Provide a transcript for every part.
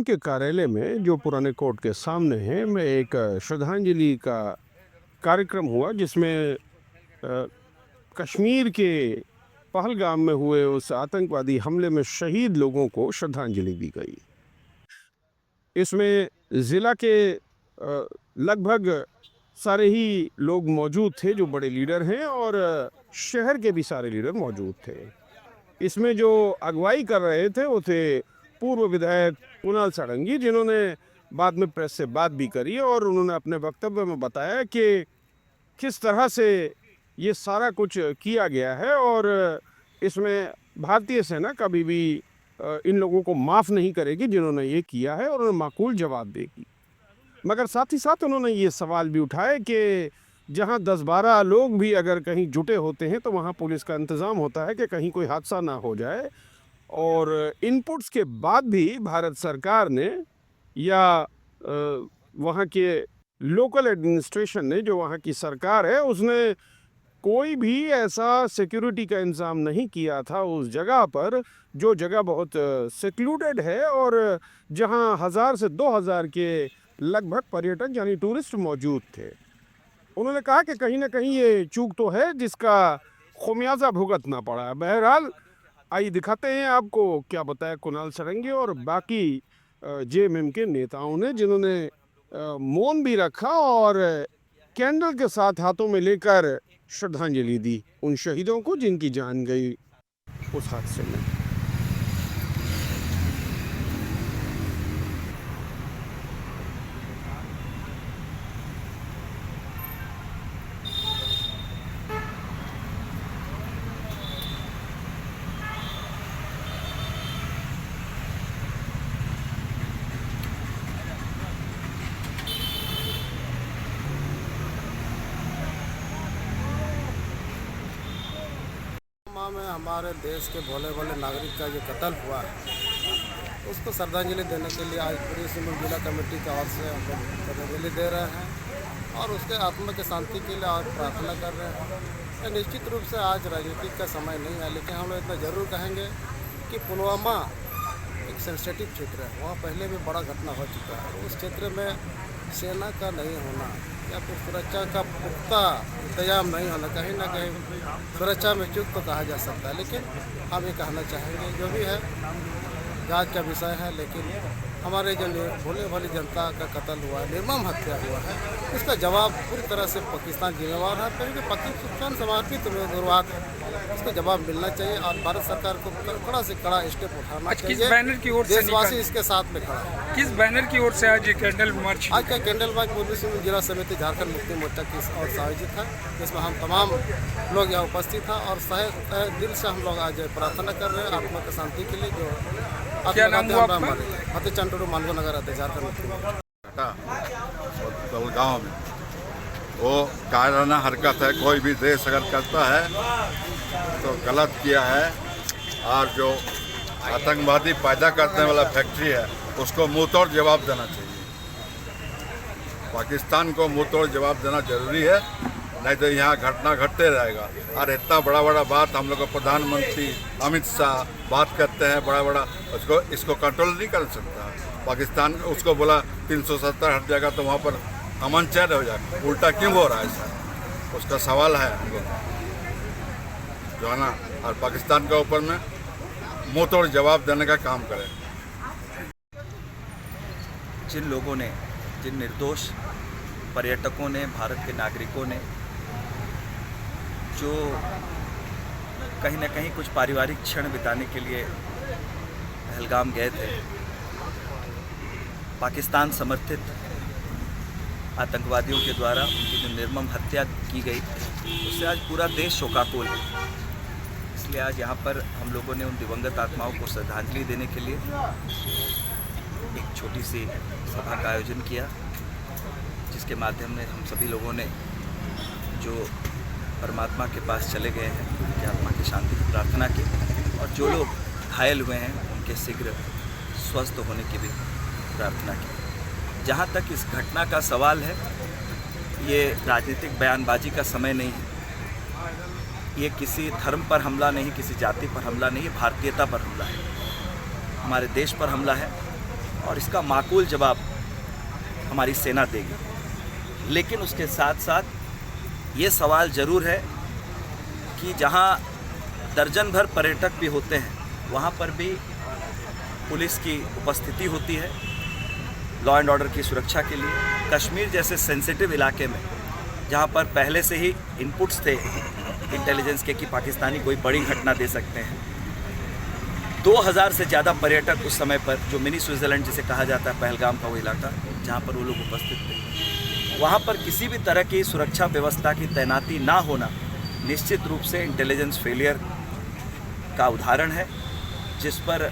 के कार्यालय में जो पुराने कोर्ट के सामने है में एक श्रद्धांजलि का कार्यक्रम हुआ जिसमें कश्मीर के पहलगाम में हुए उस आतंकवादी हमले में शहीद लोगों को श्रद्धांजलि दी गई। इसमें ज़िला के लगभग सारे ही लोग मौजूद थे जो बड़े लीडर हैं और शहर के भी सारे लीडर मौजूद थे। इसमें जो अगुवाई कर रहे थे वो थे पूर्व विधायक कुणाल सारंगी, जिन्होंने बाद में प्रेस से बात भी करी और उन्होंने अपने वक्तव्य में बताया कि किस तरह से ये सारा कुछ किया गया है और इसमें भारतीय सेना कभी भी इन लोगों को माफ़ नहीं करेगी जिन्होंने ये किया है और उन्हें माकूल जवाब देगी। मगर साथ ही साथ उन्होंने ये सवाल भी उठाए कि जहाँ 10-12 लोग भी अगर कहीं जुटे होते हैं तो वहाँ पुलिस का इंतज़ाम होता है कि कहीं कोई हादसा ना हो जाए। और इनपुट्स के बाद भी भारत सरकार ने या वहाँ के लोकल एडमिनिस्ट्रेशन ने, जो वहाँ की सरकार है, उसने कोई भी ऐसा सिक्योरिटी का इंतज़ाम नहीं किया था उस जगह पर, जो जगह बहुत सेक्लूडेड है और जहाँ 1000 से 2000 के लगभग पर्यटक यानी टूरिस्ट मौजूद थे। उन्होंने कहा कि कहीं ना कहीं ये चूक तो है जिसका खुमियाजा भुगतना पड़ा है। बहरहाल आइए दिखाते हैं आपको क्या बताया कुणाल सारंगी और बाकी जेएमएम के नेताओं ने, जिन्होंने मौन भी रखा और कैंडल के साथ हाथों में लेकर श्रद्धांजलि दी उन शहीदों को जिनकी जान गई उस हादसे में। में हमारे देश के भोले भाले नागरिक का जो कत्ल हुआ है उसको श्रद्धांजलि देने के लिए आज पूरी सिंगुल जिला कमेटी की ओर से हम लोग श्रद्धांजलि दे रहे हैं और उसके आत्मा की शांति के लिए और प्रार्थना कर रहे हैं। निश्चित रूप से आज राजनीतिक का समय नहीं है, लेकिन हम लोग इतना ज़रूर कहेंगे कि पुलवामा एक सेंसिटिव क्षेत्र है, वहाँ पहले भी बड़ा घटना हो चुका है। उस क्षेत्र में सेना का नहीं होना या फिर सुरक्षा का पुख्ता इंतजाम नहीं होना, कहीं ना कहीं सुरक्षा में चूक तो कहा जा सकता है। लेकिन हम ये कहना चाहेंगे जो भी है जांच का विषय है, लेकिन हमारे जो भोले भाली जनता का कत्ल हुआ है, निर्मम हत्या हुआ है, उसका जवाब पूरी तरह से पाकिस्तान जिम्मेवार है, क्योंकि पाकिस्तान समर्पित उग्रवाद है, उसका जवाब मिलना चाहिए और भारत सरकार को कड़ा से कड़ा स्टेप उठाना चाहिए। किस बैनर की ओर से देशवासी इसके साथ में खड़ा है? किस बैनर की ओर से आज कैंडल मार्च? आज का कैंडल मार्च पूर्वी सिंहभूम जिला समिति झारखंड मुक्ति मोर्चा की ओर से आयोजित है, जिसमें हम तमाम लोग यहाँ उपस्थित था और सहे दिल से हम लोग आज प्रार्थना कर रहे हैं आत्मा की शांति के लिए। जो क्या नाम हुआ आपका? फतेह चंद टुडू मानगो नगर अध्यक्ष झारखंड मुक्ति मोर्चा। गाँव में वो कायराना हरकत है, कोई भी देश अगर करता है तो गलत किया है। और जो आतंकवादी पैदा करने वाला फैक्ट्री है उसको मुंह तोड़ जवाब देना चाहिए। पाकिस्तान को मुंह तोड़ जवाब देना जरूरी है, नहीं तो यहाँ घटना घटते रहेगा। और इतना बड़ा बड़ा बात हम लोग को प्रधानमंत्री अमित शाह बात करते हैं बड़ा बड़ा, इसको कंट्रोल नहीं कर सकता पाकिस्तान। उसको बोला 370 हट जाएगा तो वहाँ पर अमन चैन हो जाएगा, उल्टा क्यों हो रहा है सर? उसका सवाल है हमको जो है ना। और पाकिस्तान के ऊपर में मुँह तोड़ जवाब देने का काम करें। जिन लोगों ने, जिन निर्दोष पर्यटकों ने, भारत के नागरिकों ने जो कहीं ना कहीं कुछ पारिवारिक क्षण बिताने के लिए पहलगाम गए थे, पाकिस्तान समर्थित आतंकवादियों के द्वारा उनकी जो निर्मम हत्या की गई उससे आज पूरा देश शोकाकुल है। इसलिए आज यहाँ पर हम लोगों ने उन दिवंगत आत्माओं को श्रद्धांजलि देने के लिए एक छोटी सी सभा का आयोजन किया, जिसके माध्यम से हम सभी लोगों ने जो परमात्मा के पास चले गए हैं उनकी आत्मा की शांति की प्रार्थना की और जो लोग घायल हुए हैं उनके शीघ्र स्वस्थ होने की भी प्रार्थना की। जहाँ तक इस घटना का सवाल है, ये राजनीतिक बयानबाजी का समय नहीं है। ये किसी धर्म पर हमला नहीं, किसी जाति पर हमला नहीं, ये भारतीयता पर हमला है, हमारे देश पर हमला है। और इसका माकूल जवाब हमारी सेना देगी। लेकिन उसके साथ साथ ये सवाल ज़रूर है कि जहाँ दर्जन भर पर्यटक भी होते हैं वहाँ पर भी पुलिस की उपस्थिति होती है लॉ एंड ऑर्डर की सुरक्षा के लिए। कश्मीर जैसे सेंसिटिव इलाके में जहाँ पर पहले से ही इनपुट्स थे इंटेलिजेंस के कि पाकिस्तानी कोई बड़ी घटना दे सकते हैं, 2000 से ज़्यादा पर्यटक उस समय पर, जो मिनी स्विट्ज़रलैंड जिसे कहा जाता है पहलगाम का वो इलाका जहाँ पर वो लोग उपस्थित थे, वहाँ पर किसी भी तरह की सुरक्षा व्यवस्था की तैनाती ना होना निश्चित रूप से इंटेलिजेंस फेलियर का उदाहरण है, जिस पर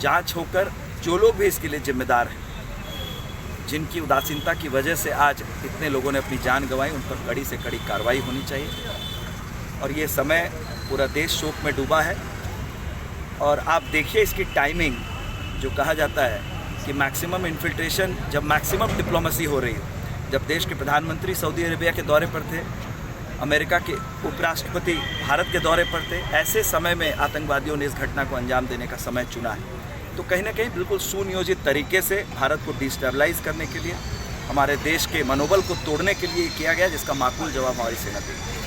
जांच होकर जो लोग भी इसके लिए जिम्मेदार हैं, जिनकी उदासीनता की वजह से आज इतने लोगों ने अपनी जान गंवाई, उन पर कड़ी से कड़ी कार्रवाई होनी चाहिए। और ये समय पूरा देश शोक में डूबा है। और आप देखिए इसकी टाइमिंग, जो कहा जाता है कि मैक्सिमम इन्फिल्ट्रेशन जब मैक्सिमम डिप्लोमेसी हो रही हो, जब देश के प्रधानमंत्री सऊदी अरेबिया के दौरे पर थे, अमेरिका के उपराष्ट्रपति भारत के दौरे पर थे, ऐसे समय में आतंकवादियों ने इस घटना को अंजाम देने का समय चुना है। तो कहीं ना कहीं बिल्कुल सुनियोजित तरीके से भारत को डिस्टेबलाइज करने के लिए, हमारे देश के मनोबल को तोड़ने के लिए किया गया, जिसका माकूल जवाब हमारी सेना देगी।